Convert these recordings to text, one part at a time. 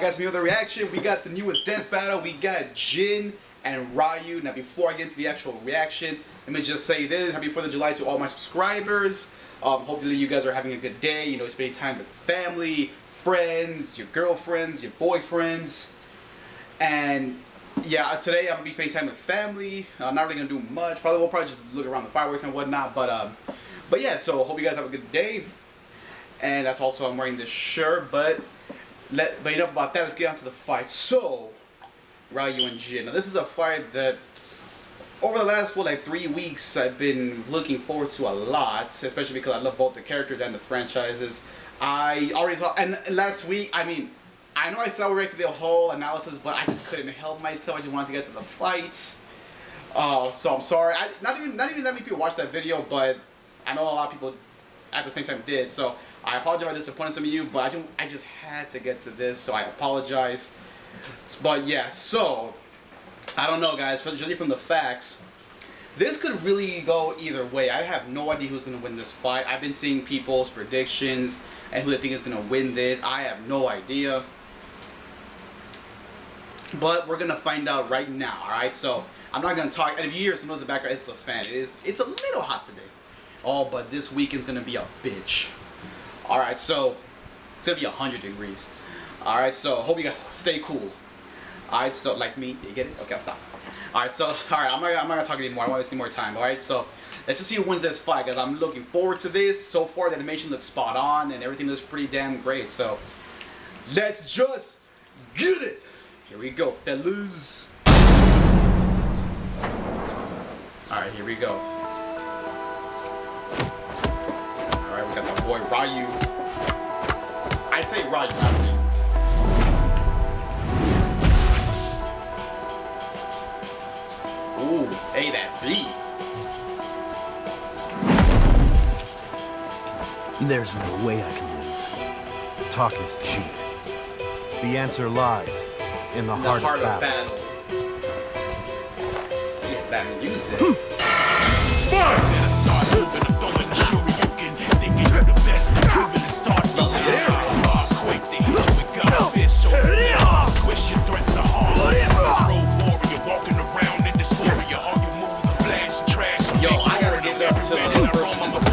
guys, another reaction. We got the newest death battle. We got Jin and Ryu. Now, before I get into the actual reaction, let me just say this: Happy 4th of July to all my subscribers. Hopefully, you guys are having a good day. You know, spending time with family, friends, your girlfriends, your boyfriends, and yeah, today I'm gonna be spending time with family. Not really gonna do much. We'll probably just look around the fireworks and whatnot. But yeah. So hope you guys have a good day. And that's also I'm wearing this shirt. But enough about that. Let's get on to the fight. So Ryu and Jin. Now this is a fight that over the last 3 weeks I've been looking forward to a lot, especially because I love both the characters and the franchises. I already saw, and last week, I mean, I know I said I would react to the whole analysis, but I just couldn't help myself. I just wanted to get to the fight. So I'm sorry. Not even that many people watched that video, but I know a lot of people at the same time did. So I apologize if I disappointed some of you, but I just had to get to this, so I apologize. But yeah, so I don't know, guys. Judging from the facts, this could really go either way. I have no idea who's going to win this fight. I've been seeing people's predictions and who they think is going to win this. I have no idea. But we're going to find out right now, alright? So I'm not going to talk. And if you hear some noise in the background, it's the fan. It's a little hot today. Oh, but this weekend's going to be a bitch. Alright, so it's going to be 100 degrees. Alright, so hope you guys stay cool. Alright, so like me, you get it? Okay, I'll stop. Alright, so I'm not gonna talk anymore. I want to see more time. Alright, so let's just see who wins this fight, guys. I'm looking forward to this. So far, the animation looks spot on and everything looks pretty damn great. So let's just get it. Here we go, fellas. Alright, here we go. Alright, we got my boy Ryu. I say Ryu, not me. Ooh, hey, that beat. There's no way I can lose. Talk is cheap. The answer lies in the heart of battle. Yeah, that music. Yo, I gotta get back to the first one before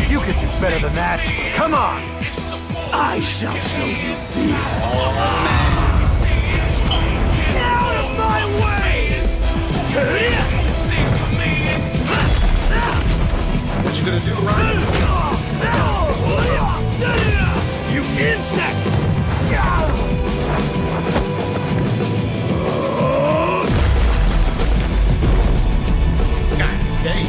You can do better than that. Come on! I shall show you fear. Out of my way! What you gonna do, Ryan? You insect! God dang.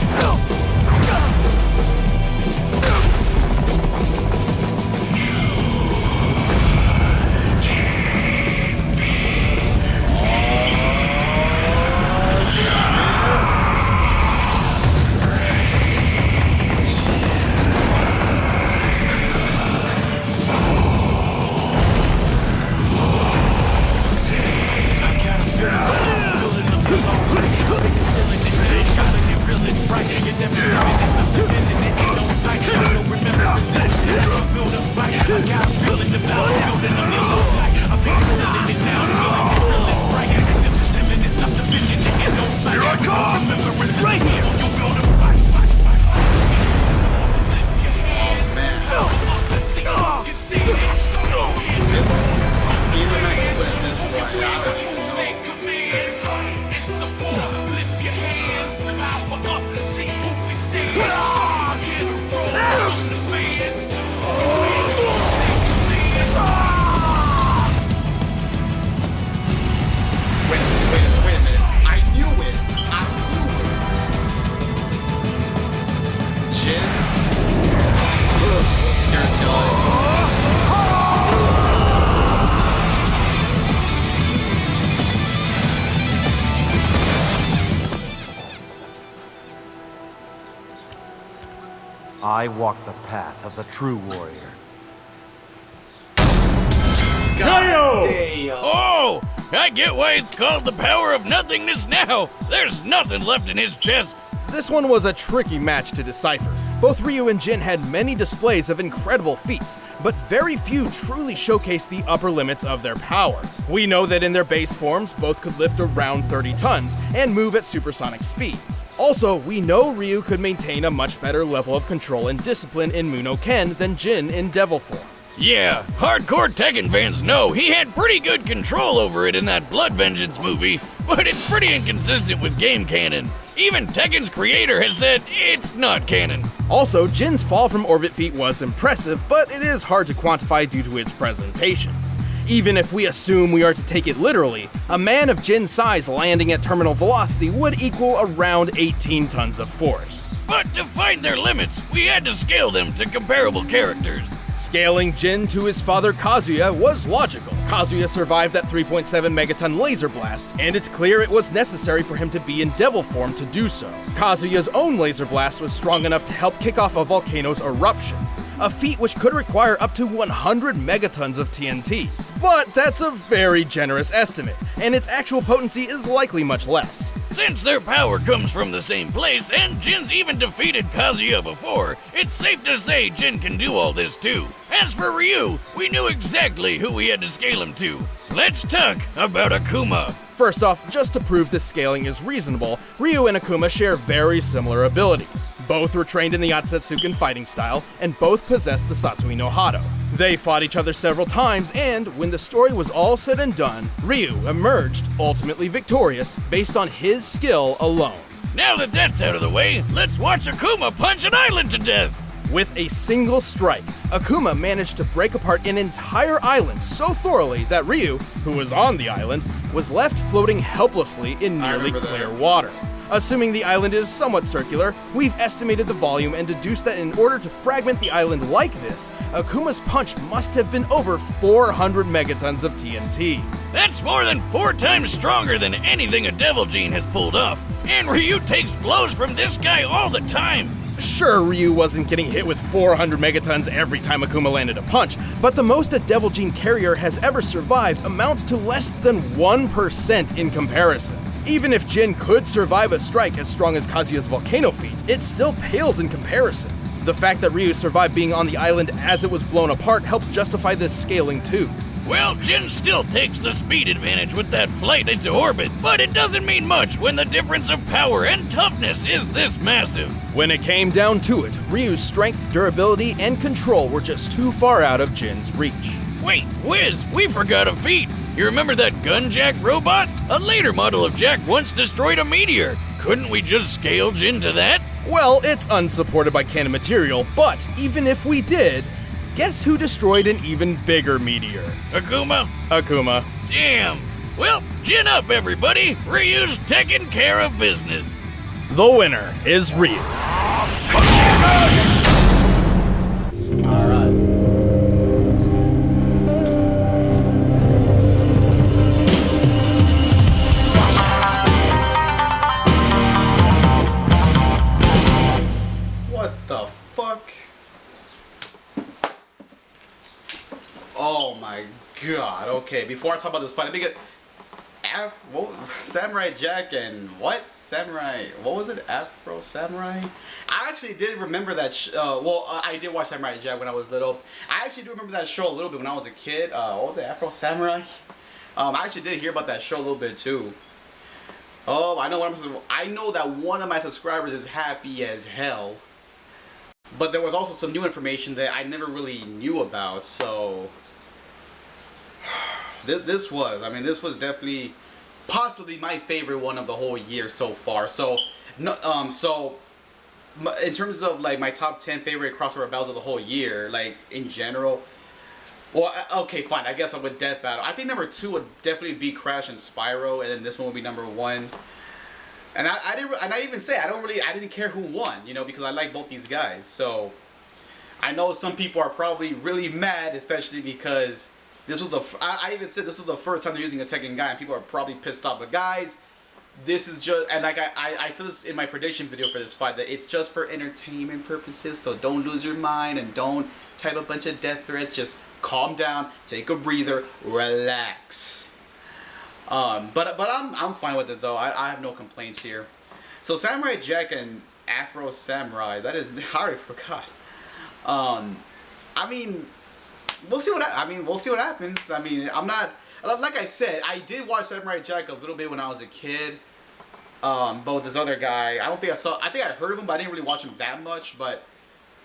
I walk the path of the true warrior. KO! Oh! I get why it's called the power of nothingness now! There's nothing left in his chest! This one was a tricky match to decipher. Both Ryu and Jin had many displays of incredible feats, but very few truly showcased the upper limits of their power. We know that in their base forms, both could lift around 30 tons and move at supersonic speeds. Also, we know Ryu could maintain a much better level of control and discipline in Muno Ken than Jin in Devil form. Yeah, hardcore Tekken fans know he had pretty good control over it in that Blood Vengeance movie, but it's pretty inconsistent with game canon. Even Tekken's creator has said it's not canon. Also, Jin's fall from orbit feat was impressive, but it is hard to quantify due to its presentation. Even if we assume we are to take it literally, a man of Jin's size landing at terminal velocity would equal around 18 tons of force. But to find their limits, we had to scale them to comparable characters. Scaling Jin to his father Kazuya was logical. Kazuya survived that 3.7 megaton laser blast, and it's clear it was necessary for him to be in devil form to do so. Kazuya's own laser blast was strong enough to help kick off a volcano's eruption, a feat which could require up to 100 megatons of TNT. But that's a very generous estimate, and its actual potency is likely much less. Since their power comes from the same place, and Jin's even defeated Kazuya before, it's safe to say Jin can do all this too. As for Ryu, we knew exactly who we had to scale him to. Let's talk about Akuma. First off, just to prove this scaling is reasonable, Ryu and Akuma share very similar abilities. Both were trained in the Otsutsuken fighting style, and both possessed the Satsui no Hado. They fought each other several times, and when the story was all said and done, Ryu emerged ultimately victorious based on his skill alone. Now that that's out of the way, let's watch Akuma punch an island to death! With a single strike, Akuma managed to break apart an entire island so thoroughly that Ryu, who was on the island, was left floating helplessly in nearly clear water. Assuming the island is somewhat circular, we've estimated the volume and deduced that in order to fragment the island like this, Akuma's punch must have been over 400 megatons of TNT. That's more than 4 times stronger than anything a Devil Gene has pulled off, and Ryu takes blows from this guy all the time. Sure, Ryu wasn't getting hit with 400 megatons every time Akuma landed a punch, but the most a Devil Gene carrier has ever survived amounts to less than 1% in comparison. Even if Jin could survive a strike as strong as Kazuya's volcano feat, it still pales in comparison. The fact that Ryu survived being on the island as it was blown apart helps justify this scaling too. Well, Jin still takes the speed advantage with that flight into orbit, but it doesn't mean much when the difference of power and toughness is this massive. When it came down to it, Ryu's strength, durability, and control were just too far out of Jin's reach. Wait, Wiz, we forgot a feat. You remember that Gunjack robot? A later model of Jack once destroyed a meteor. Couldn't we just scale Jin to that? Well, it's unsupported by canon material, but even if we did, guess who destroyed an even bigger meteor? Akuma? Akuma. Damn. Well, Jin up, everybody. Ryu's taking care of business. The winner is Ryu. What the fuck? Oh my god. Okay, before I talk about this fight, let me get Samurai Jack and what? What was it? Afro Samurai? I actually did remember that I did watch Samurai Jack when I was little. I actually do remember that show a little bit when I was a kid. What was it? Afro Samurai? I actually did hear about that show a little bit too. Oh, I know that one of my subscribers is happy as hell. But there was also some new information that I never really knew about, so this was definitely possibly my favorite one of the whole year so far. So in terms of like my top 10 favorite crossover battles of the whole year, like in general, well, okay, fine, I guess I'm with Death Battle. I think number 2 would definitely be Crash and Spyro, and then this one would be number 1. And I didn't care who won, you know, because I like both these guys. So I know some people are probably really mad, especially because this was I even said this was the first time they're using a Tekken guy, and people are probably pissed off. But guys, this is just, and like I said this in my prediction video for this fight, that it's just for entertainment purposes, so don't lose your mind and don't type a bunch of death threats. Just calm down, take a breather, relax. But I'm fine with it though. I have no complaints here. So Samurai Jack and Afro Samurai, that is, I already forgot. I mean, we'll see what happens. I mean, I'm not, like I said, I did watch Samurai Jack a little bit when I was a kid. But with this other guy, I think I heard of him, but I didn't really watch him that much. But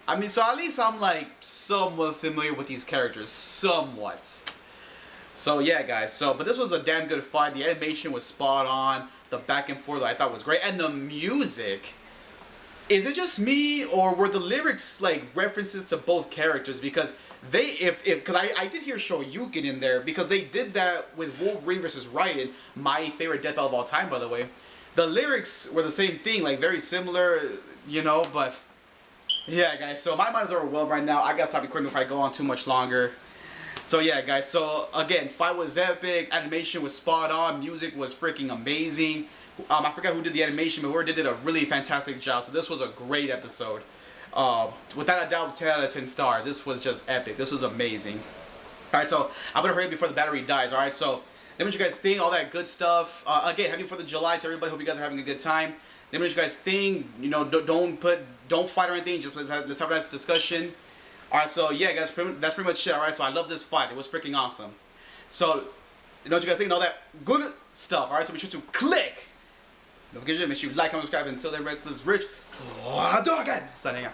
I mean, so at least I'm like somewhat familiar with these characters, somewhat. So yeah, guys. But this was a damn good fight. The animation was spot on. The back and forth I thought was great, and the music. Is it just me, or were the lyrics like references to both characters? Because because I did hear Shoryuken in there, because they did that with Wolverine versus Raiden, my favorite death battle of all time, by the way. The lyrics were the same thing, like very similar, you know. But yeah, guys. So my mind is overwhelmed right now. I gotta stop recording before I go on too much longer. So yeah, guys. So again, fight was epic. Animation was spot on. Music was freaking amazing. I forgot who did the animation, but whoever did a really fantastic job. So this was a great episode. Without a doubt, 10 out of 10 stars. This was just epic. This was amazing. Alright, so I'm going to hurry up before the battery dies. Alright, so let me know what you guys think. All that good stuff. Again, happy 4th of July to everybody. Hope you guys are having a good time. Let me know what you guys think. You know, don't fight or anything. Just let's have that discussion. Alright, so yeah, guys, that's pretty much it. Alright, so I love this fight. It was freaking awesome. So, you know what you guys think? All that good stuff. Alright, so be sure to click. Don't forget to make sure you like, comment, subscribe. Until then, REKLEZ Rich. Signing out.